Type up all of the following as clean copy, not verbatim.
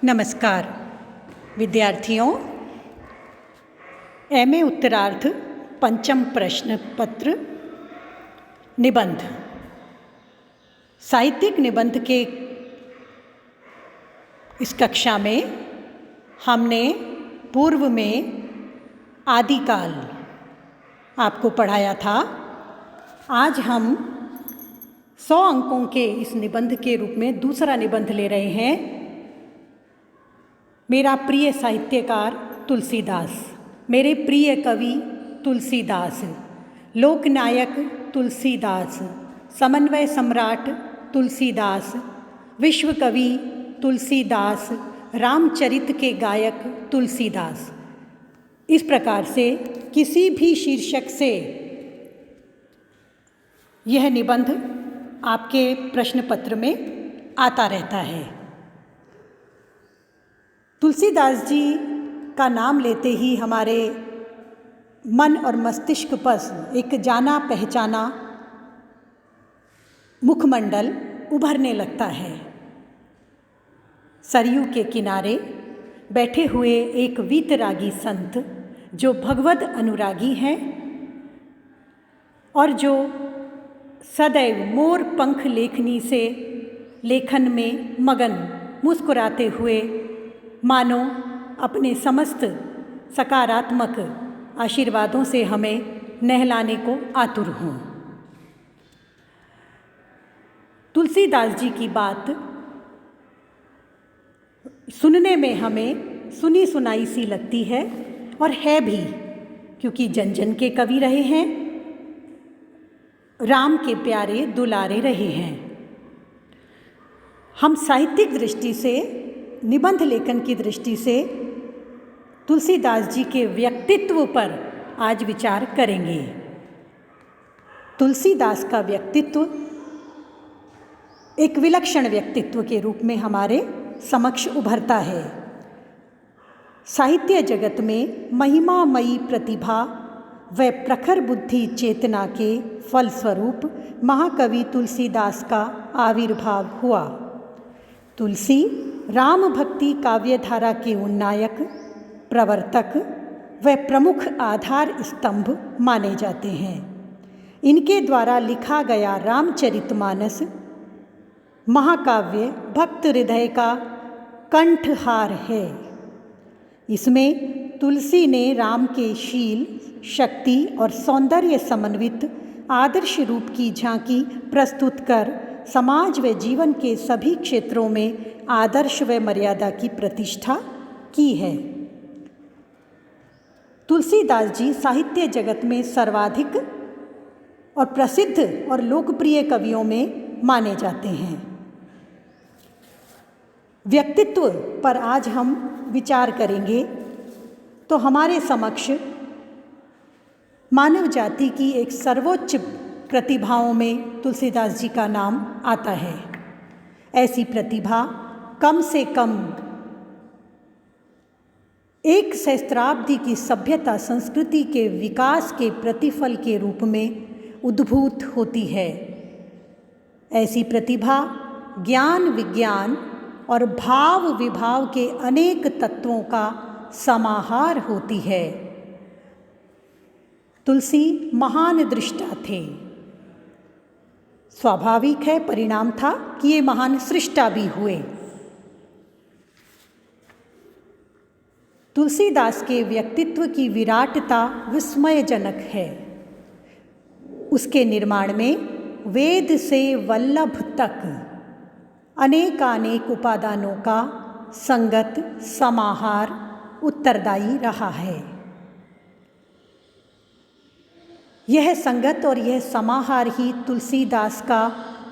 नमस्कार विद्यार्थियों। एमए उत्तरार्ध पंचम प्रश्न पत्र निबंध साहित्यिक निबंध के इस कक्षा में हमने पूर्व में आदिकाल आपको पढ़ाया था। आज हम 100 अंकों के इस निबंध के रूप में दूसरा निबंध ले रहे हैं। मेरा प्रिय साहित्यकार तुलसीदास, मेरे प्रिय कवि तुलसीदास, लोकनायक तुलसीदास, समन्वय सम्राट तुलसीदास, विश्व कवि तुलसीदास, रामचरित के गायक तुलसीदास। इस प्रकार से किसी भी शीर्षक से यह निबंध आपके प्रश्न पत्र में आता रहता है। तुलसीदास जी का नाम लेते ही हमारे मन और मस्तिष्क पर एक जाना पहचाना मुखमंडल उभरने लगता है। सरयू के किनारे बैठे हुए एक वीतरागी संत जो भगवद अनुरागी हैं और जो सदैव मोर पंख लेखनी से लेखन में मगन मुस्कुराते हुए मानो अपने समस्त सकारात्मक आशीर्वादों से हमें नहलाने को आतुर हों। तुलसीदास जी की बात सुनने में हमें सुनी सुनाई सी लगती है और है भी, क्योंकि जन जन के कवि रहे हैं, राम के प्यारे दुलारे रहे हैं। हम साहित्यिक दृष्टि से, निबंध लेखन की दृष्टि से तुलसीदास जी के व्यक्तित्व पर आज विचार करेंगे। तुलसीदास का व्यक्तित्व एक विलक्षण व्यक्तित्व के रूप में हमारे समक्ष उभरता है। साहित्य जगत में महिमामयी प्रतिभा व प्रखर बुद्धि चेतना के फलस्वरूप महाकवि तुलसीदास का आविर्भाव हुआ। तुलसी राम भक्ति काव्यधारा के उन्नायक, प्रवर्तक व प्रमुख आधार स्तंभ माने जाते हैं। इनके द्वारा लिखा गया रामचरितमानस महाकाव्य भक्त हृदय का कंठहार है। इसमें तुलसी ने राम के शील, शक्ति और सौंदर्य समन्वित आदर्श रूप की झांकी प्रस्तुत कर समाज व जीवन के सभी क्षेत्रों में आदर्श व मर्यादा की प्रतिष्ठा की है। तुलसीदास जी साहित्य जगत में सर्वाधिक और प्रसिद्ध और लोकप्रिय कवियों में माने जाते हैं। व्यक्तित्व पर आज हम विचार करेंगे तो हमारे समक्ष मानव जाति की एक सर्वोच्च प्रतिभाओं में तुलसीदास जी का नाम आता है। ऐसी प्रतिभा कम से कम एक सहस्त्राब्दी की सभ्यता संस्कृति के विकास के प्रतिफल के रूप में उद्भूत होती है। ऐसी प्रतिभा ज्ञान, विज्ञान और भाव विभाव के अनेक तत्वों का समाहार होती है। तुलसी महान दृष्टा थे। स्वाभाविक है, परिणाम था कि ये महान सृष्टा भी हुए। तुलसीदास के व्यक्तित्व की विराटता विस्मयजनक है। उसके निर्माण में वेद से वल्लभ तक अनेकानेक उपादानों का संगत समाहार उत्तरदायी रहा है। यह संगत और यह समाहार ही तुलसीदास का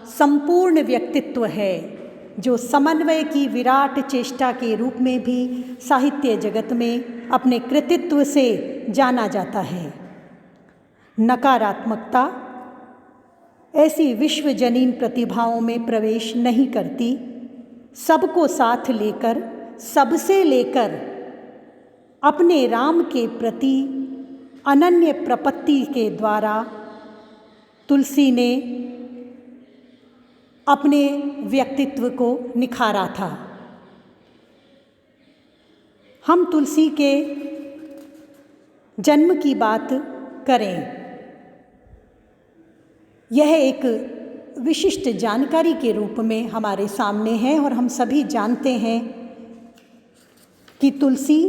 संपूर्ण व्यक्तित्व है, जो समन्वय की विराट चेष्टा के रूप में भी साहित्य जगत में अपने कृतित्व से जाना जाता है। नकारात्मकता ऐसी विश्वजनीन प्रतिभाओं में प्रवेश नहीं करती। सबको साथ लेकर, सबसे लेकर अपने राम के प्रति अनन्य प्रपत्ति के द्वारा तुलसी ने अपने व्यक्तित्व को निखारा था। हम तुलसी के जन्म की बात करें, यह एक विशिष्ट जानकारी के रूप में हमारे सामने है और हम सभी जानते हैं कि तुलसी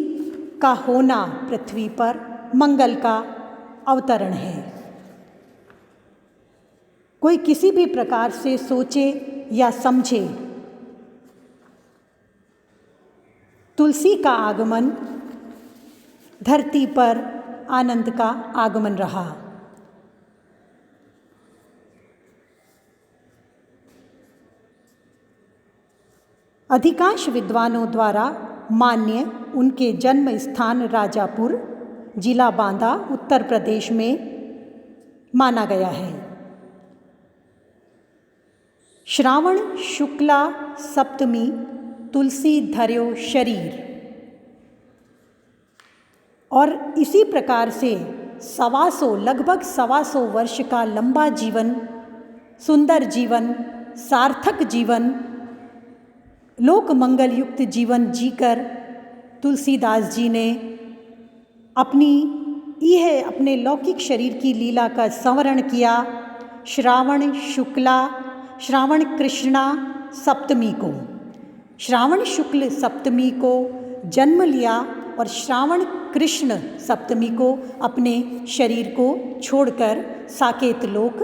का होना पृथ्वी पर मंगल का अवतरण है। कोई किसी भी प्रकार से सोचे या समझे, तुलसी का आगमन धरती पर आनंद का आगमन रहा। अधिकांश विद्वानों द्वारा मान्य उनके जन्म स्थान राजापुर, जिला बांदा, उत्तर प्रदेश में माना गया है। श्रावण शुक्ला सप्तमी तुलसी धर्यो शरीर, और इसी प्रकार से लगभग 125 वर्ष का लंबा जीवन, सुंदर जीवन, सार्थक जीवन, लोक मंगल युक्त जीवन जीकर तुलसीदास जी ने अपने लौकिक शरीर की लीला का संवरण किया। श्रावण कृष्णा सप्तमी को, श्रावण शुक्ल सप्तमी को जन्म लिया और श्रावण कृष्ण सप्तमी को अपने शरीर को छोड़कर साकेत लोक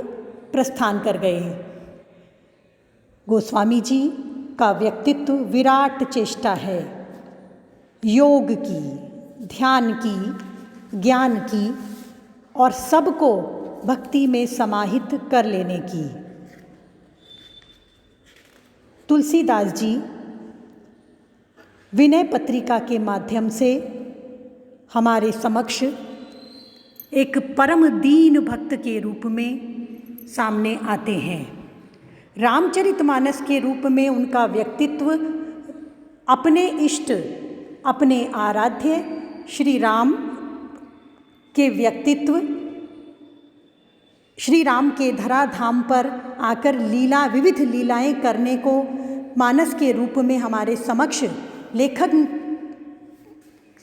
प्रस्थान कर गए। गोस्वामी जी का व्यक्तित्व विराट चेष्टा है, योग की, ध्यान की, ज्ञान की और सबको भक्ति में समाहित कर लेने की। तुलसीदास जी विनय पत्रिका के माध्यम से हमारे समक्ष एक परम दीन भक्त के रूप में सामने आते हैं। रामचरितमानस के रूप में उनका व्यक्तित्व अपने इष्ट, अपने आराध्य श्री राम के व्यक्तित्व, श्री राम के धराधाम पर आकर विविध लीलाएं करने को मानस के रूप में हमारे समक्ष लेखक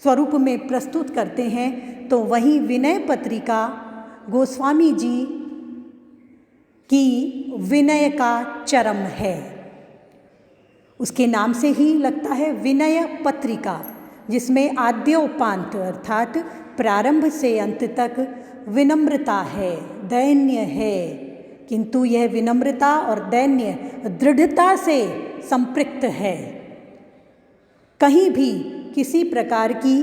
स्वरूप में प्रस्तुत करते हैं, तो वहीं विनय पत्रिका गोस्वामी जी की विनय का चरम है। उसके नाम से ही लगता है विनय पत्रिका, जिसमें आद्योपांत अर्थात प्रारंभ से अंत तक विनम्रता है, दैन्य है, किंतु यह विनम्रता और दैन्य दृढ़ता से संपृक्त है। कहीं भी किसी प्रकार की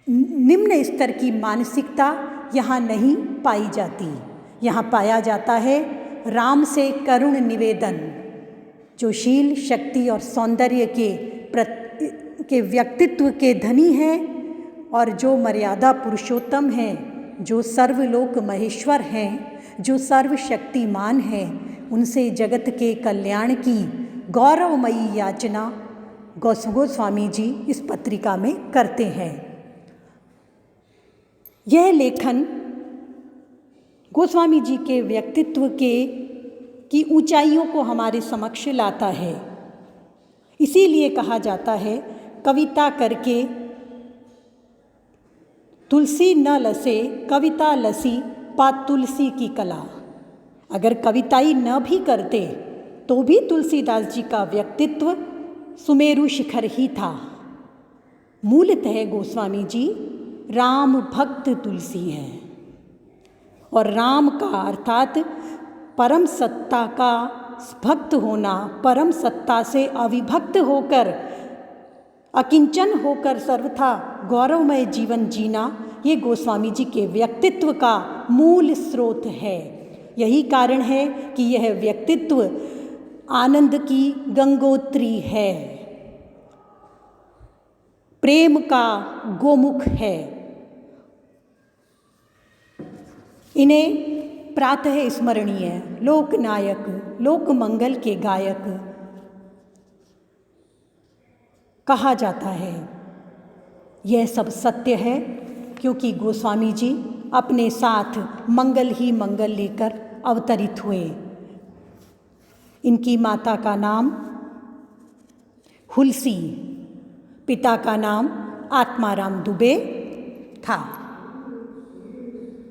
निम्न स्तर की मानसिकता यहाँ नहीं पाई जाती। यहाँ पाया जाता है राम से करुण निवेदन, जो शील, शक्ति और सौंदर्य के व्यक्तित्व के धनी हैं और जो मर्यादा पुरुषोत्तम हैं, जो सर्वलोक महेश्वर हैं, जो सर्वशक्तिमान हैं, उनसे जगत के कल्याण की गौरवमयी याचना गोस्वामी जी इस पत्रिका में करते हैं। यह लेखन गोस्वामी जी के व्यक्तित्व की ऊंचाइयों को हमारे समक्ष लाता है। इसीलिए कहा जाता है, कविता करके तुलसी न लसे, कविता लसी पा तुलसी की कला। अगर कविताई न भी करते तो भी तुलसीदास जी का व्यक्तित्व सुमेरु शिखर ही था। मूलतः गोस्वामी जी राम भक्त तुलसी हैं और राम का अर्थात परम सत्ता का भक्त होना, परम सत्ता से अविभक्त होकर, अकिंचन होकर सर्वथा गौरवमय जीवन जीना, ये गोस्वामी जी के व्यक्तित्व का मूल स्रोत है। यही कारण है कि यह व्यक्तित्व आनंद की गंगोत्री है, प्रेम का गोमुख है। इन्हें प्रातः स्मरणीय, लोकनायक, लोक मंगल के गायक कहा जाता है। यह सब सत्य है क्योंकि गोस्वामी जी अपने साथ मंगल ही मंगल लेकर अवतरित हुए। इनकी माता का नाम हुलसी पिता का नाम आत्माराम दुबे था।